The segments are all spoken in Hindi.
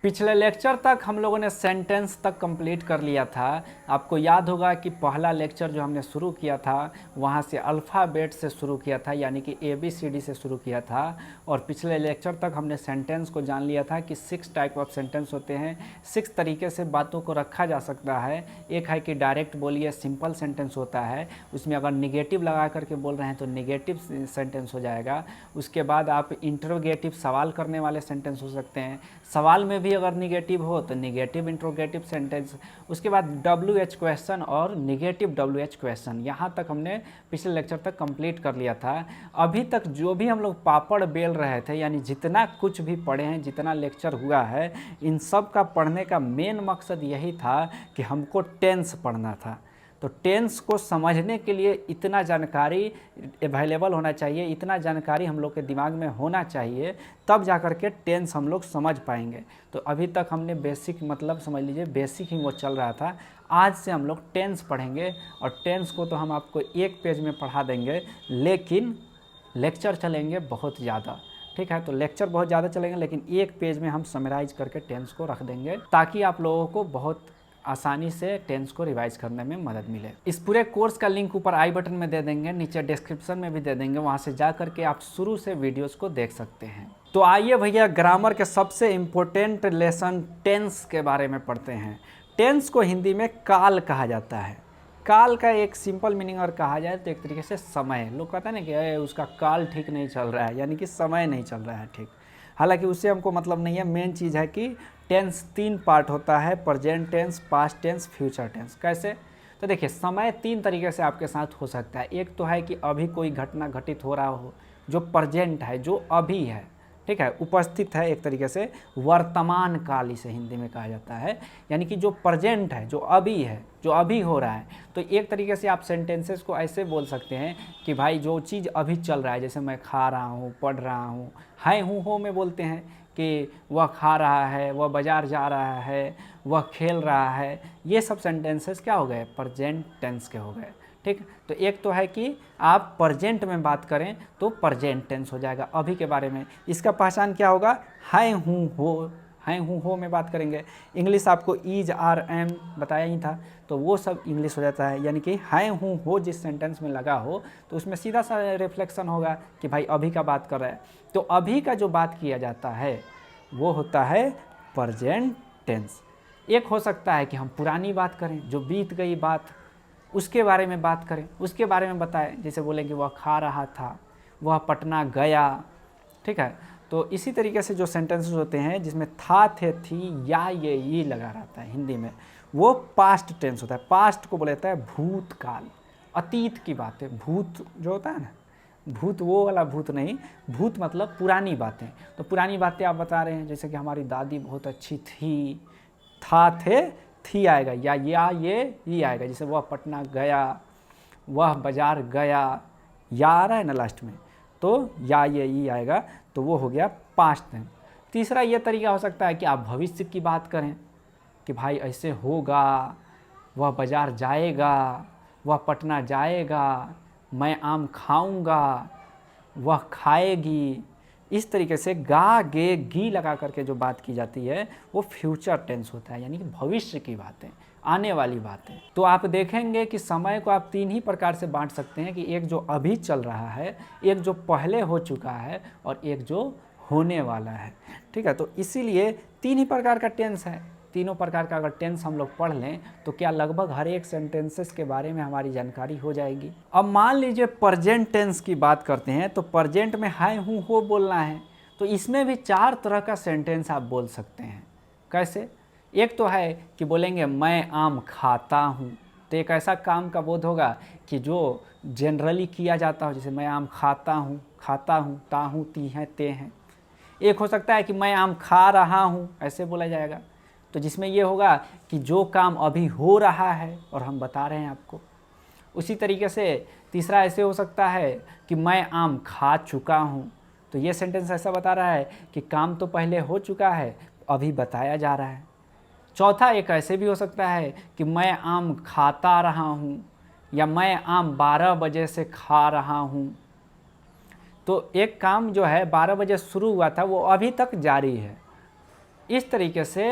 पिछले लेक्चर तक हम लोगों ने सेंटेंस तक कंप्लीट कर लिया था। आपको याद होगा कि पहला लेक्चर जो हमने शुरू किया था वहाँ से अल्फ़ाबेट से शुरू किया था, यानी कि ABCD से शुरू किया था। और पिछले लेक्चर तक हमने सेंटेंस को जान लिया था कि 6 टाइप ऑफ सेंटेंस होते हैं, 6 तरीके से बातों को रखा जा सकता है। एक है कि डायरेक्ट बोलिए, सिंपल सेंटेंस होता है, उसमें अगर निगेटिव लगा करके बोल रहे हैं तो निगेटिव सेंटेंस हो जाएगा। उसके बाद आप इंटरोगेटिव, सवाल करने वाले सेंटेंस हो सकते हैं, सवाल में भी अगर निगेटिव हो तो निगेटिव इंट्रोगेटिव सेंटेंस। उसके बाद WH क्वेश्चन और निगेटिव WH क्वेश्चन, यहाँ तक हमने पिछले लेक्चर तक कंप्लीट कर लिया था। अभी तक जो भी हम लोग पापड़ बेल रहे थे, यानी जितना कुछ भी पढ़े हैं, जितना लेक्चर हुआ है, इन सब का पढ़ने का मेन मकसद यही था कि हमको टेंस पढ़ना था। तो टेंस को समझने के लिए इतना जानकारी अवेलेबल होना चाहिए, इतना जानकारी हम लोग के दिमाग में होना चाहिए, तब जा कर के टेंस हम लोग समझ पाएंगे। तो अभी तक हमने बेसिक, मतलब समझ लीजिए बेसिक ही वो चल रहा था। आज से हम लोग टेंस पढ़ेंगे और टेंस को तो हम आपको एक पेज में पढ़ा देंगे, लेकिन लेक्चर चलेंगे बहुत ज़्यादा। ठीक है, तो लेक्चर बहुत ज़्यादा चलेंगे, लेकिन एक पेज में हम समराइज करके टेंस को रख देंगे, ताकि आप लोगों को बहुत आसानी से टेंस को रिवाइज करने में मदद मिले। इस पूरे कोर्स का लिंक ऊपर आई बटन में दे देंगे, नीचे डिस्क्रिप्शन में भी दे देंगे, वहाँ से जा करके आप शुरू से वीडियोस को देख सकते हैं। तो आइए भैया, ग्रामर के सबसे इम्पोर्टेंट लेसन टेंस के बारे में पढ़ते हैं। टेंस को हिंदी में काल कहा जाता है। काल का एक सिंपल मीनिंग अगर कहा जाए तो एक तरीके से समय। लोग कहते हैं ना कि उसका काल ठीक नहीं चल रहा है, यानी कि समय नहीं चल रहा है ठीक। हालांकि उससे हमको मतलब नहीं है, मेन चीज़ है कि टेंस 3 पार्ट होता है, present tense, past tense, future tense. कैसे? तो देखिए, समय 3 तरीके से आपके साथ हो सकता है। एक तो है कि अभी कोई घटना घटित हो रहा हो, जो प्रेजेंट है, जो अभी है, ठीक है, उपस्थित है, एक तरीके से वर्तमान काल इसे हिंदी में कहा जाता है, यानी कि जो प्रेजेंट है, जो अभी है, जो अभी हो रहा है। तो एक तरीके से आप सेंटेंसेस को ऐसे बोल सकते हैं कि भाई जो चीज़ अभी चल रहा है, जैसे मैं खा रहा हूँ, पढ़ रहा हूँ, है हूँ, हो में बोलते हैं कि वह खा रहा है, वह बाज़ार जा रहा है, वह खेल रहा है। ये सब सेंटेंसेस क्या हो गए? प्रेजेंट टेंस के हो गए। ठीक, तो एक तो है कि आप प्रेजेंट में बात करें तो प्रेजेंट टेंस हो जाएगा अभी के बारे में। इसका पहचान क्या होगा? है हूँ, हो, हैं हूँ, हो में बात करेंगे। इंग्लिश आपको इज, आर, एम बताया ही था, तो वो सब इंग्लिश हो जाता है। यानी कि हैं हूँ, हो जिस सेंटेंस में लगा हो तो उसमें सीधा सा रिफ्लेक्शन होगा कि भाई अभी का बात कर रहा है। तो अभी का जो बात किया जाता है वो होता है प्रेजेंट टेंस। एक हो सकता है कि हम पुरानी बात करें, जो बीत गई बात, उसके बारे में बात करें, उसके बारे में बताएं। जैसे बोलें कि वह खा रहा था, वह पटना गया। ठीक है, तो इसी तरीके से जो सेंटेंसेस होते हैं जिसमें था, थे, थी, या, ये लगा रहता है हिंदी में, वो पास्ट टेंस होता है। पास्ट को बोला जाता है भूतकाल, अतीत की बात है। भूत जो होता है ना, भूत वो वाला भूत नहीं, भूत मतलब पुरानी बातें। तो पुरानी बातें आप बता रहे हैं, जैसे कि हमारी दादी बहुत अच्छी थी, था, थे, थी आएगा, या ये आएगा। जैसे वह पटना गया, वह बाजार गया, या आ रहा है ना लास्ट में, तो या ये आएगा, तो वो हो गया पास्ट टेंस। तीसरा ये तरीका हो सकता है कि आप भविष्य की बात करें कि भाई ऐसे होगा, वह बाजार जाएगा, वह पटना जाएगा, मैं आम खाऊंगा, वह खाएगी। इस तरीके से गा, गे, गी लगा करके जो बात की जाती है वो फ्यूचर टेंस होता है, यानी कि भविष्य की बातें, आने वाली बातें। तो आप देखेंगे कि समय को आप 3 ही प्रकार से बांट सकते हैं कि एक जो अभी चल रहा है, एक जो पहले हो चुका है, और एक जो होने वाला है। ठीक है, तो इसीलिए 3 ही प्रकार का टेंस है। तीनों प्रकार का अगर टेंस हम लोग पढ़ लें तो क्या लगभग हर एक सेंटेंसेस के बारे में हमारी जानकारी हो जाएगी। अब मान लीजिए प्रेजेंट टेंस की बात करते हैं, तो प्रेजेंट में है हूँ, हो बोलना है, तो इसमें भी 4 तरह का सेंटेंस आप बोल सकते हैं। कैसे? एक तो है कि बोलेंगे मैं आम खाता हूँ, तो एक ऐसा काम का बोध होगा कि जो जनरली किया जाता हो, जैसे मैं आम खाता हूँ, ता हूँ, ती हैं, ते हैं। एक हो सकता है कि मैं आम खा रहा हूँ, ऐसे बोला जाएगा, तो जिसमें ये होगा कि जो काम अभी हो रहा है और हम बता रहे हैं आपको। उसी तरीके से तीसरा ऐसे हो सकता है कि मैं आम खा चुका हूँ, तो ये सेंटेंस ऐसा बता रहा है कि काम तो पहले हो चुका है, अभी बताया जा रहा है। चौथा एक ऐसे भी हो सकता है कि मैं आम खाता रहा हूँ, या मैं आम 12 बजे से खा रहा हूँ। तो एक काम जो है 12 बजे शुरू हुआ था वो अभी तक जारी है, इस तरीके से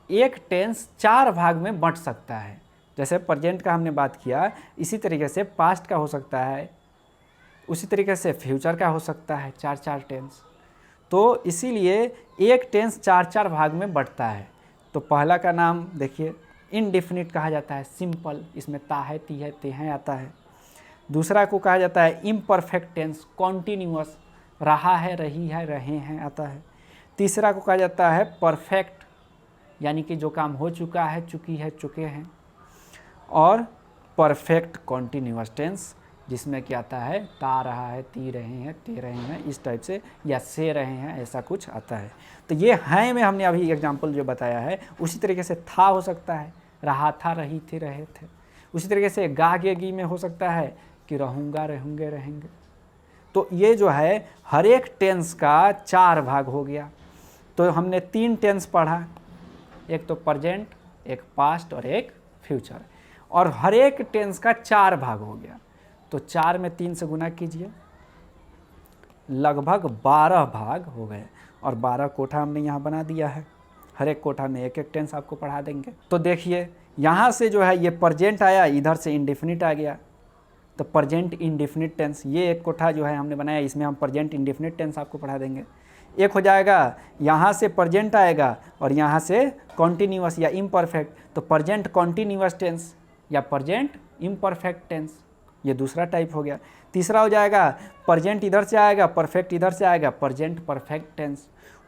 एक टेंस 4 भाग में बंट सकता है। जैसे प्रेजेंट का हमने बात किया, इसी तरीके से पास्ट का हो सकता है, उसी तरीके से फ्यूचर का हो सकता है, 4-4 टेंस। तो इसीलिए एक टेंस 4-4 भाग में बंटता है। तो पहला का नाम देखिए इनडेफिनिट कहा जाता है, सिंपल, इसमें ता है, ती है, ते हैं आता है। दूसरा को कहा जाता है इम्परफेक्ट टेंस, कॉन्टिन्यूअस, रहा है, रही है, रहे हैं आता है। तीसरा को कहा जाता है परफेक्ट, यानी कि जो काम हो चुका है, चुकी है, चुके हैं। और परफेक्ट कॉन्टिन्यूअस टेंस, जिसमें क्या आता है, ता रहा है, ती रहे हैं, ते रहे हैं, इस टाइप से, या से रहे हैं, ऐसा कुछ आता है। तो ये हैं में हमने अभी एग्जाम्पल जो बताया है, उसी तरीके से था हो सकता है, रहा था, रही थी, रहे थे। उसी तरीके से गा गे गी में हो सकता है कि रहूँगा, रहूँगे, रहेंगे। तो ये जो है हर एक टेंस का 4 भाग हो गया। तो हमने 3 टेंस पढ़ा, एक तो प्रेजेंट, एक पास्ट और एक फ्यूचर, और हर एक टेंस का 4 भाग हो गया। तो 4 में 3 से गुना कीजिए, लगभग 12 भाग हो गए। और 12 कोठा हमने यहाँ बना दिया है, हर एक कोठा में एक एक टेंस आपको पढ़ा देंगे। तो देखिए यहाँ से जो है ये प्रेजेंट आया, इधर से इंडेफिनिट आ गया, तो प्रेजेंट इंडेफिनिट टेंस, ये एक कोठा जो है हमने बनाया, इसमें हम प्रेजेंट इंडेफिनिट टेंस आपको पढ़ा देंगे। एक हो जाएगा यहाँ से प्रेजेंट आएगा और यहाँ से कॉन्टिन्यूअस या इम्परफेक्ट, तो प्रेजेंट कॉन्टिन्यूअस टेंस या प्रेजेंट इम्परफेक्ट टेंस, ये दूसरा टाइप हो गया। तीसरा हो जाएगा प्रेजेंट इधर से आएगा, परफेक्ट इधर से आएगा, प्रेजेंट परफेक्ट टेंस।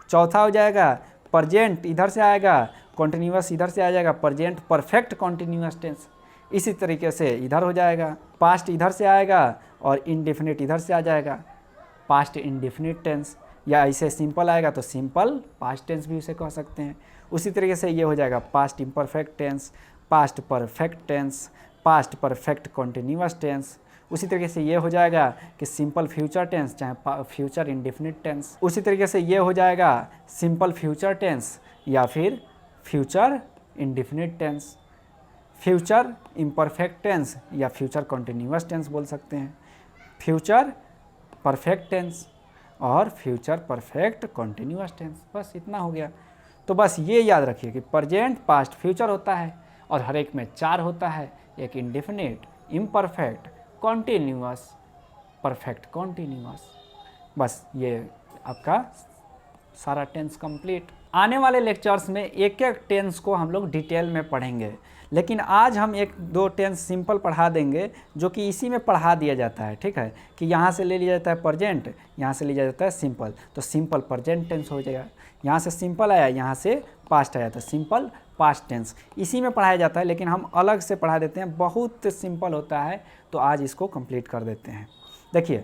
चौथा हो जाएगा प्रेजेंट इधर से आएगा, कॉन्टिन्यूअस इधर से आ जाएगा, प्रेजेंट परफेक्ट कॉन्टिन्यूअस टेंस। इसी तरीके से इधर हो जाएगा, पास्ट इधर से आएगा और इंडेफिनिट इधर से आ जाएगा, पास्ट इंडेफिनिट टेंस। या ऐसे सिंपल आएगा तो सिंपल पास्ट टेंस भी उसे कह सकते हैं। उसी तरीके से ये हो जाएगा past imperfect tense, past perfect tense, past perfect continuous tense. उसी तरीके से ये हो जाएगा कि सिंपल फ्यूचर टेंस, चाहे फ्यूचर इंडेफिनिट टेंस। उसी तरीके से ये हो जाएगा सिंपल फ्यूचर टेंस या फिर future indefinite tense, future imperfect tense या फ्यूचर कॉन्टिन्यूअस टेंस बोल सकते हैं, फ्यूचर परफेक्ट टेंस और फ्यूचर परफेक्ट कॉन्टिन्यूअस टेंस। बस इतना हो गया। तो बस ये याद रखिए कि प्रेजेंट, पास्ट, फ्यूचर होता है और हर एक में 4 होता है, एक indefinite, imperfect, continuous, perfect continuous. बस ये आपका सारा टेंस कंप्लीट। आने वाले लेक्चर्स में एक एक टेंस को हम लोग डिटेल में पढ़ेंगे, लेकिन आज हम 1-2 टेंस सिंपल पढ़ा देंगे जो कि इसी में पढ़ा दिया जाता है। ठीक है, कि यहाँ से ले लिया जाता है प्रेजेंट, यहाँ से लिया जाता है सिंपल, तो सिंपल प्रेजेंट टेंस हो जाएगा। यहाँ से सिंपल आया, यहाँ से पास्ट आया, तो सिंपल पास्ट टेंस इसी में पढ़ाया जाता है, लेकिन हम अलग से पढ़ा देते हैं, बहुत सिंपल होता है। तो आज इसको कंप्लीट कर देते हैं। देखिए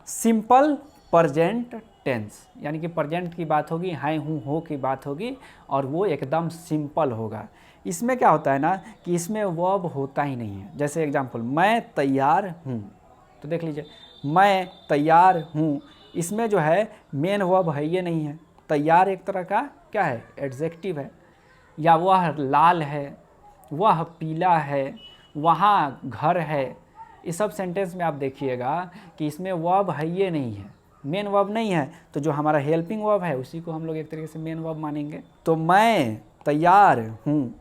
सिंपल प्रेजेंट टेंस, यानी कि प्रेजेंट की बात होगी, है, हूँ, हो की बात होगी, और वो एकदम सिंपल होगा। इसमें क्या होता है ना कि इसमें वर्ब होता ही नहीं है। जैसे एग्जांपल, मैं तैयार हूँ, तो देख लीजिए मैं तैयार हूँ, इसमें जो है मेन वर्ब है ये नहीं है। तैयार एक तरह का क्या है, एडजेक्टिव है। या वह लाल है, वह पीला है, वहाँ घर है, इस सब सेंटेंस में आप देखिएगा कि इसमें वर्ब है ये नहीं है, मेन वर्ब नहीं है। तो जो हमारा हेल्पिंग वर्ब है उसी को हम लोग एक तरीके से मेन वर्ब मानेंगे। तो मैं तैयार हूँ,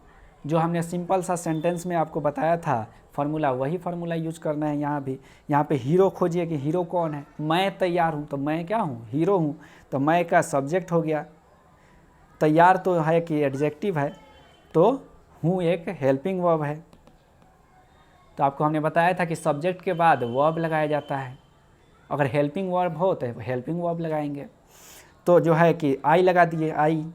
जो हमने सिंपल सा सेंटेंस में आपको बताया था फार्मूला, वही फार्मूला यूज करना है यहाँ भी। यहाँ पे हीरो खोजिए कि हीरो कौन है। मैं तैयार हूँ, तो मैं क्या हूँ, हीरो हूँ, तो मैं का सब्जेक्ट हो गया, तैयार तो है कि एडजेक्टिव है, तो हूँ एक हेल्पिंग वर्ब है। तो आपको हमने बताया था कि सब्जेक्ट के बाद वर्ब लगाया जाता है, अगर हेल्पिंग वर्ब हो तो हेल्पिंग वर्ब लगाएंगे। तो जो है कि आई लगा दिए, आई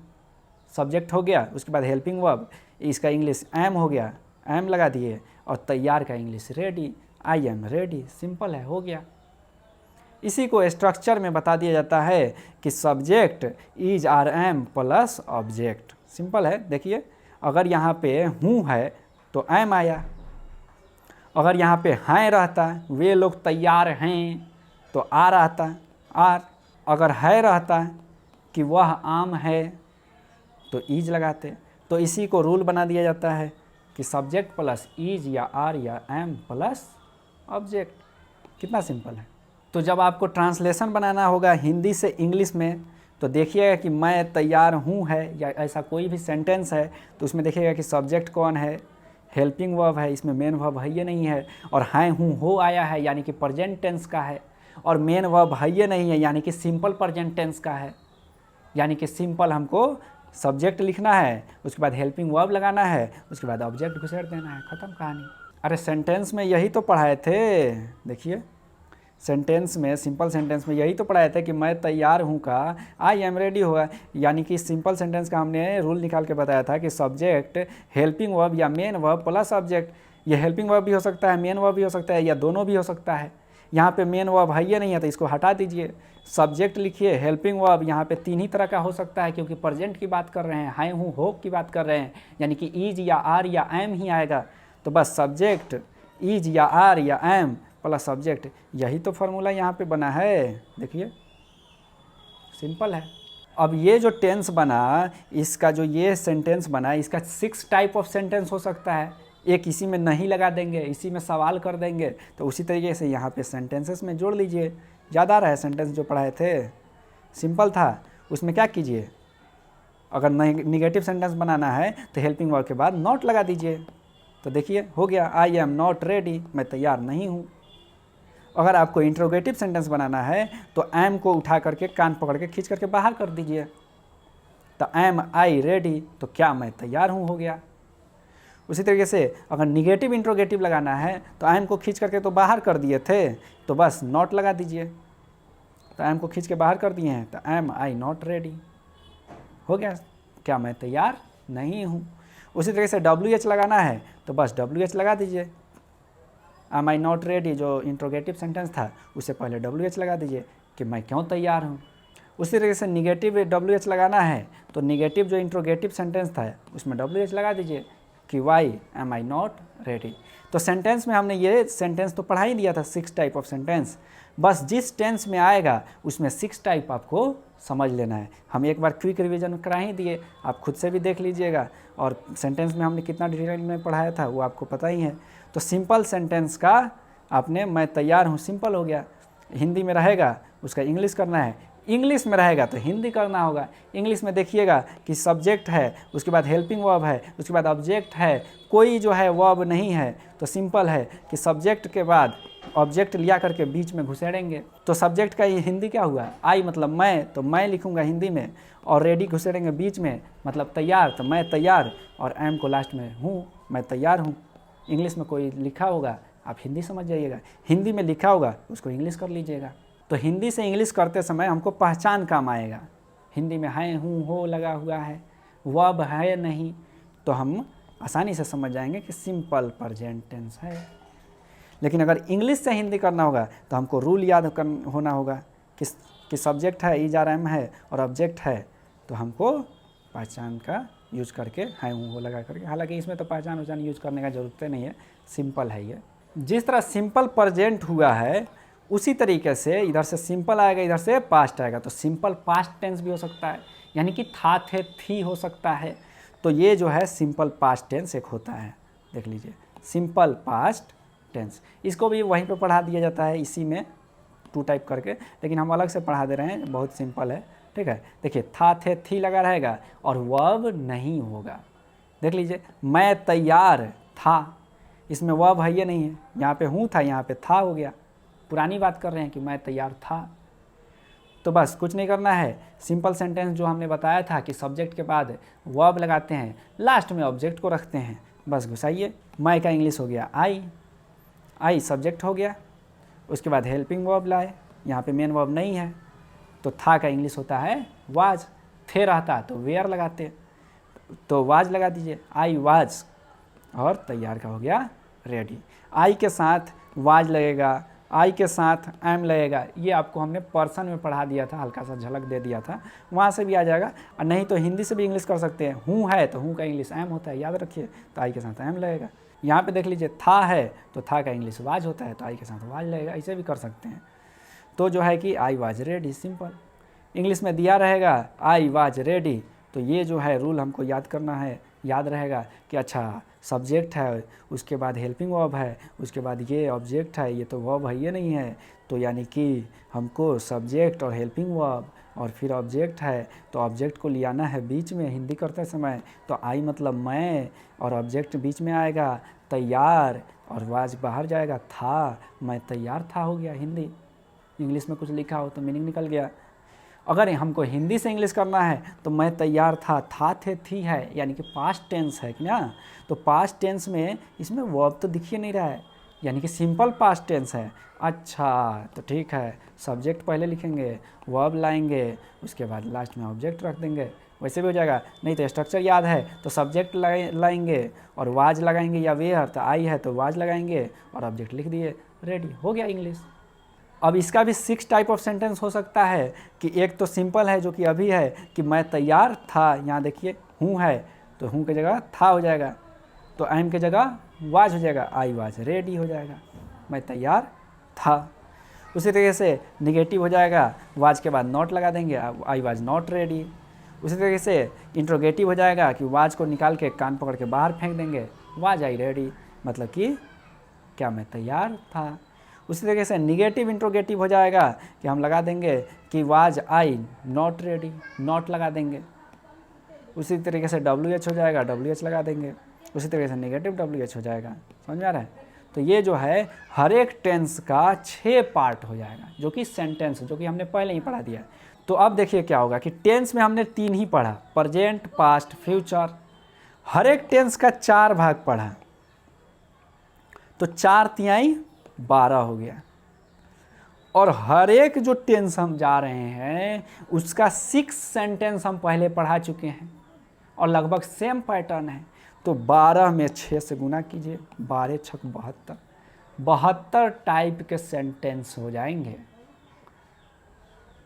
सब्जेक्ट हो गया, उसके बाद हेल्पिंग वर्ब, इसका इंग्लिश एम हो गया, एम लगा दिए, और तैयार का English ready, I am ready. Simple है, हो गया। इसी को स्ट्रक्चर में बता दिया जाता है कि subject is are am plus object. Simple है। देखिए अगर यहाँ पे हूँ है तो एम आया, अगर यहाँ पे हैं रहता, वे लोग तैयार हैं, तो आ रहता आर। अगर है रहता कि वह आम है, तो ईज लगाते। तो इसी को रूल बना दिया जाता है कि सब्जेक्ट प्लस ईज या आर या एम प्लस ऑब्जेक्ट। कितना सिंपल है। तो जब आपको ट्रांसलेशन बनाना होगा हिंदी से इंग्लिश में, तो देखिएगा कि मैं तैयार हूँ है या ऐसा कोई भी सेंटेंस है तो उसमें देखिएगा कि सब्जेक्ट कौन है, हेल्पिंग वर्ब है, इसमें मेन वर्ब है ये नहीं है, और हैं हूँ हो आया है यानी कि प्रेजेंट टेंस का है, और मेन वर्ब है ये नहीं है यानी कि सिंपल प्रेजेंट टेंस का है। यानी कि सिंपल हमको सब्जेक्ट लिखना है, उसके बाद हेल्पिंग वर्ब लगाना है, उसके बाद ऑब्जेक्ट घुसेड़ देना है, ख़त्म कहानी। अरे सेंटेंस में यही तो पढ़ाए थे, देखिए सेंटेंस में, सिंपल सेंटेंस में यही तो पढ़ाए थे कि मैं तैयार हूँ का आई एम रेडी होगा। यानी कि सिंपल सेंटेंस का हमने रूल निकाल के बताया था कि सब्जेक्ट हेल्पिंग वर्ब या मेन वर्ब प्लस ऑब्जेक्ट। ये हेल्पिंग वर्ब भी हो सकता है, मेन वर्ब भी हो सकता है, या दोनों भी हो सकता है। यहाँ पे मेन वर्ब है ये नहीं है तो इसको हटा दीजिए, सब्जेक्ट लिखिए। हेल्पिंग वर्ब यहाँ पे 3 ही तरह का हो सकता है क्योंकि प्रेजेंट की बात कर रहे हैं, हैं हूँ होप की बात कर रहे हैं, यानी कि इज या आर या एम ही आएगा। तो बस सब्जेक्ट इज या आर या एम प्लस सब्जेक्ट, यही तो फार्मूला यहाँ पे बना है। देखिए सिंपल है। अब ये जो टेंस बना, इसका जो ये सेंटेंस बना, इसका 6 टाइप ऑफ सेंटेंस हो सकता है। एक इसी में नहीं लगा देंगे, इसी में सवाल कर देंगे, तो उसी तरीके से यहाँ पे सेंटेंसेस में जोड़ लीजिए। याद आ रहा है सेंटेंस जो पढ़ाए थे, सिंपल था, उसमें क्या कीजिए, अगर निगेटिव सेंटेंस बनाना है तो हेल्पिंग वर्ब के बाद नॉट लगा दीजिए। तो देखिए हो गया, आई एम नॉट रेडी, मैं तैयार नहीं हूँ। अगर आपको इंट्रोगेटिव सेंटेंस बनाना है तो एम को उठा करके कान पकड़ के खींच करके बाहर कर दीजिए। तो एम आई रेडी, तो क्या मैं तैयार हूँ हो गया। उसी तरीके से अगर निगेटिव इंट्रोगेटिव लगाना है तो एम को खींच करके तो बाहर कर दिए थे, तो बस नॉट लगा दीजिए। तो एम को खींच के बाहर कर दिए हैं, तो एम आई नॉट रेडी हो गया, क्या मैं तैयार नहीं हूँ। उसी तरीके से WH लगाना है तो बस WH लगा दीजिए। एम आई नॉट रेडी जो इंट्रोगेटिव सेंटेंस था उससे पहले WH लगा दीजिए कि मैं क्यों तैयार हूँ। उसी तरीके से निगेटिव WH लगाना है तो निगेटिव जो इंट्रोगेटिव सेंटेंस था उसमें WH लगा दीजिए कि why am I not ready. तो सेंटेंस में हमने ये सेंटेंस तो पढ़ा ही दिया था, 6 टाइप ऑफ सेंटेंस। बस जिस टेंस में आएगा उसमें 6 टाइप आपको समझ लेना है। हम एक बार क्विक रिवीजन करा ही दिए, आप खुद से भी देख लीजिएगा। और सेंटेंस में हमने कितना डिटेल में पढ़ाया था वो आपको पता ही है। तो सिंपल सेंटेंस का आपने मैं तैयार हूँ सिंपल हो गया। हिंदी में रहेगा उसका इंग्लिश करना है, इंग्लिश में रहेगा तो हिंदी करना होगा। इंग्लिश में देखिएगा कि सब्जेक्ट है, उसके बाद हेल्पिंग वर्ब है, उसके बाद ऑब्जेक्ट है, कोई जो है वर्ब नहीं है, तो सिंपल है कि सब्जेक्ट के बाद ऑब्जेक्ट लिया करके बीच में घुसेड़ेंगे। तो सब्जेक्ट का ये हिंदी क्या हुआ, आई मतलब मैं, तो मैं लिखूंगा हिंदी में, और रेडी घुसेड़ेंगे बीच में मतलब तैयार, तो मैं तैयार, और एम को लास्ट में हूँ, मैं तैयार हूँ। इंग्लिश में कोई लिखा होगा आप हिंदी समझ जाइएगा, हिंदी में लिखा होगा उसको इंग्लिश कर लीजिएगा। तो हिंदी से इंग्लिश करते समय हमको पहचान काम आएगा। हिंदी में है हूँ हो लगा हुआ है, वर्ब है नहीं, तो हम आसानी से समझ जाएंगे कि सिंपल प्रेजेंट टेंस है। लेकिन अगर इंग्लिश से हिंदी करना होगा तो हमको रूल याद होना होगा कि सब्जेक्ट है इज आर एम है और ऑब्जेक्ट है, तो हमको पहचान का यूज करके है हूँ हो लगा करके, हालांकि इसमें तो पहचान वहचान यूज करने का ज़रूरत नहीं है, सिंपल है ये। जिस तरह सिंपल प्रेजेंट हुआ है उसी तरीके से इधर से सिंपल आएगा, इधर से पास्ट आएगा, तो सिंपल पास्ट टेंस भी हो सकता है, यानी कि था थे थी हो सकता है। तो ये जो है सिंपल पास्ट टेंस एक होता है, देख लीजिए सिंपल पास्ट टेंस। इसको भी वहीं पे पढ़ा दिया जाता है इसी में 2 टाइप करके, लेकिन हम अलग से पढ़ा दे रहे हैं, बहुत सिंपल है, ठीक है। देखिए था थे थी लगा रहेगा और वर्ब नहीं होगा। देख लीजिए मैं तैयार था, इसमें वर्ब है ये नहीं है, यहाँ पे हूँ था, यहाँ पे था हो गया, पुरानी बात कर रहे हैं कि मैं तैयार था। तो बस कुछ नहीं करना है, सिंपल सेंटेंस जो हमने बताया था कि सब्जेक्ट के बाद वर्ब लगाते हैं, लास्ट में ऑब्जेक्ट को रखते हैं, बस घुसाइए। मैं का इंग्लिश हो गया आई, आई सब्जेक्ट हो गया, उसके बाद हेल्पिंग वर्ब लाए, यहाँ पे मेन वर्ब नहीं है, तो था का इंग्लिश होता है वाज, थे रहता तो वेयर लगाते, तो वाज लगा दीजिए, आई वाज, और तैयार का हो गया रेडी। आई के साथ वाज लगेगा, आई के साथ एम लगेगा, ये आपको हमने पर्सन में पढ़ा दिया था, हल्का सा झलक दे दिया था, वहाँ से भी आ जाएगा। और नहीं तो हिंदी से भी इंग्लिश कर सकते हैं, हूँ है तो हूँ का इंग्लिश एम होता है, याद रखिए, तो आई के साथ एम लगेगा। यहाँ पे देख लीजिए था है तो था का इंग्लिश वाज होता है, तो आई के साथ वाज लगेगा, ऐसे भी कर सकते हैं। तो जो है कि I was ready, simple. English में दिया रहेगा आई वाज रेडी, तो ये जो है रूल हमको याद करना है, याद रहेगा कि अच्छा सब्जेक्ट है, उसके बाद हेल्पिंग वर्ब है, उसके बाद ये ऑब्जेक्ट है, ये तो वर्ब है ये नहीं है, तो यानी कि हमको सब्जेक्ट और हेल्पिंग वर्ब और फिर ऑब्जेक्ट है तो ऑब्जेक्ट को ले आना है बीच में हिंदी करते समय, तो आई मतलब मैं और ऑब्जेक्ट बीच में आएगा तैयार और वाज बाहर जाएगा था, मैं तैयार था हो गया हिंदी। इंग्लिश में कुछ लिखा हो तो मीनिंग निकल गया। अगर हमको हिंदी से इंग्लिश करना है तो मैं तैयार था थे थी है यानी कि पास्ट टेंस है कि ना, तो पास्ट टेंस में इसमें वर्ब तो दिखिए नहीं रहा है यानी कि सिंपल पास्ट टेंस है। अच्छा तो ठीक है, सब्जेक्ट पहले लिखेंगे, वर्ब लाएंगे, उसके बाद लास्ट में ऑब्जेक्ट रख देंगे, वैसे भी हो जाएगा। नहीं तो स्ट्रक्चर याद है तो सब्जेक्ट लाएंगे और वाज लगाएंगे या वेयर, तो आई है तो वाज लगाएंगे और ऑब्जेक्ट लिख दिए, रेडी हो गया इंग्लिश। अब इसका भी 6 टाइप ऑफ सेंटेंस हो सकता है कि एक तो सिंपल है जो कि अभी है कि मैं तैयार था, यहाँ देखिए हूँ है तो हूँ की जगह था हो जाएगा, तो एम की जगह वाज हो जाएगा, आई वाज रेडी हो जाएगा, मैं तैयार था। उसी तरीके से निगेटिव हो जाएगा, वाज के बाद नॉट लगा देंगे, आई वाज नॉट रेडी। उसी तरीके से इंट्रोगेटिव हो जाएगा कि वाज को निकाल के कान पकड़ के बाहर फेंक देंगे, वाज आई रेडी, मतलब कि क्या मैं तैयार था। उसी तरीके से निगेटिव इंट्रोगेटिव हो जाएगा कि हम लगा देंगे कि was I not ready, not लगा देंगे। उसी तरीके से WH हो जाएगा, WH लगा देंगे। उसी तरीके से नेगेटिव WH हो जाएगा, समझ में आ रहा है। तो ये जो है हर एक टेंस का 6 पार्ट हो जाएगा जो कि सेंटेंस, जो कि हमने पहले ही पढ़ा दिया। तो अब देखिए क्या होगा कि टेंस में हमने 3 ही पढ़ा, प्रेजेंट, पास्ट, फ्यूचर। हर एक टेंस का 4 भाग पढ़ा, तो 4 तिहाई 12 हो गया। और हर एक जो टेंस हम जा रहे हैं उसका 6 सेंटेंस हम पहले पढ़ा चुके हैं और लगभग सेम पैटर्न है। तो 12 में 6 से गुना कीजिए, 12 छक 72, 72 टाइप के सेंटेंस हो जाएंगे।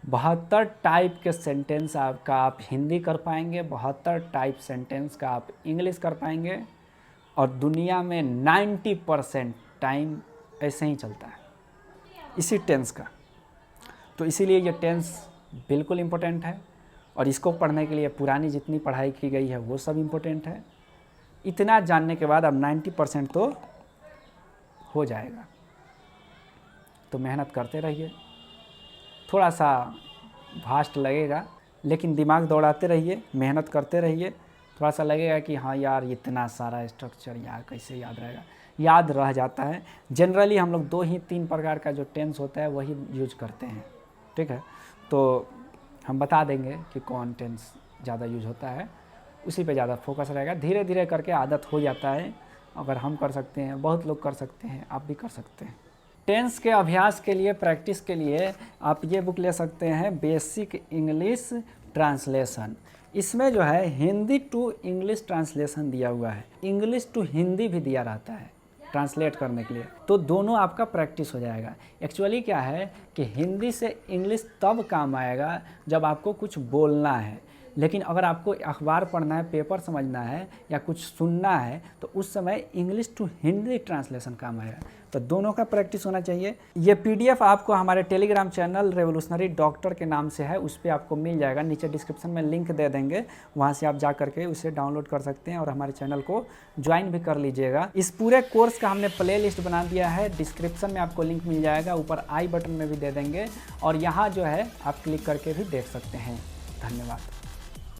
72 टाइप के सेंटेंस आपका आप हिंदी कर पाएंगे, 72 टाइप सेंटेंस का आप इंग्लिश कर पाएंगे। और दुनिया में 90% टाइम ऐसे ही चलता है इसी टेंस का। तो इसीलिए ये टेंस बिल्कुल इम्पोर्टेंट है और इसको पढ़ने के लिए पुरानी जितनी पढ़ाई की गई है वो सब इम्पोर्टेंट है। इतना जानने के बाद अब 90% तो हो जाएगा। तो मेहनत करते रहिए, थोड़ा सा फास्ट लगेगा लेकिन दिमाग दौड़ाते रहिए, मेहनत करते रहिए। थोड़ा सा लगेगा कि हाँ यार इतना सारा स्ट्रक्चर यार कैसे याद रहेगा, याद रह जाता है। जनरली हम लोग 2 ही 3 प्रकार का जो टेंस होता है वही यूज करते हैं, ठीक है। तो हम बता देंगे कि कौन टेंस ज़्यादा यूज होता है, उसी पे ज़्यादा फोकस रहेगा। धीरे धीरे करके आदत हो जाता है। अगर हम कर सकते हैं, बहुत लोग कर सकते हैं, आप भी कर सकते हैं। टेंस के अभ्यास के लिए, प्रैक्टिस के लिए आप ये बुक ले सकते हैं, बेसिक इंग्लिश ट्रांसलेशन। इसमें जो है हिंदी टू इंग्लिश ट्रांसलेशन दिया हुआ है, इंग्लिश टू हिंदी भी दिया रहता है ट्रांसलेट करने के लिए। तो दोनों आपका प्रैक्टिस हो जाएगा। एक्चुअली क्या है कि हिंदी से इंग्लिश तब काम आएगा जब आपको कुछ बोलना है, लेकिन अगर आपको अखबार पढ़ना है, पेपर समझना है या कुछ सुनना है तो उस समय इंग्लिश टू हिंदी ट्रांसलेशन काम आएगा। तो दोनों का प्रैक्टिस होना चाहिए। ये PDF आपको हमारे टेलीग्राम चैनल रेवोल्यूशनरी डॉक्टर के नाम से है, उस पर आपको मिल जाएगा। नीचे डिस्क्रिप्शन में लिंक दे देंगे, वहाँ से आप जा करके उसे डाउनलोड कर सकते हैं और हमारे चैनल को ज्वाइन भी कर लीजिएगा। इस पूरे कोर्स का हमने प्ले लिस्ट बना दिया है, डिस्क्रिप्शन में आपको लिंक मिल जाएगा, ऊपर आई बटन में भी दे देंगे और यहाँ जो है आप क्लिक करके भी देख सकते हैं। धन्यवाद।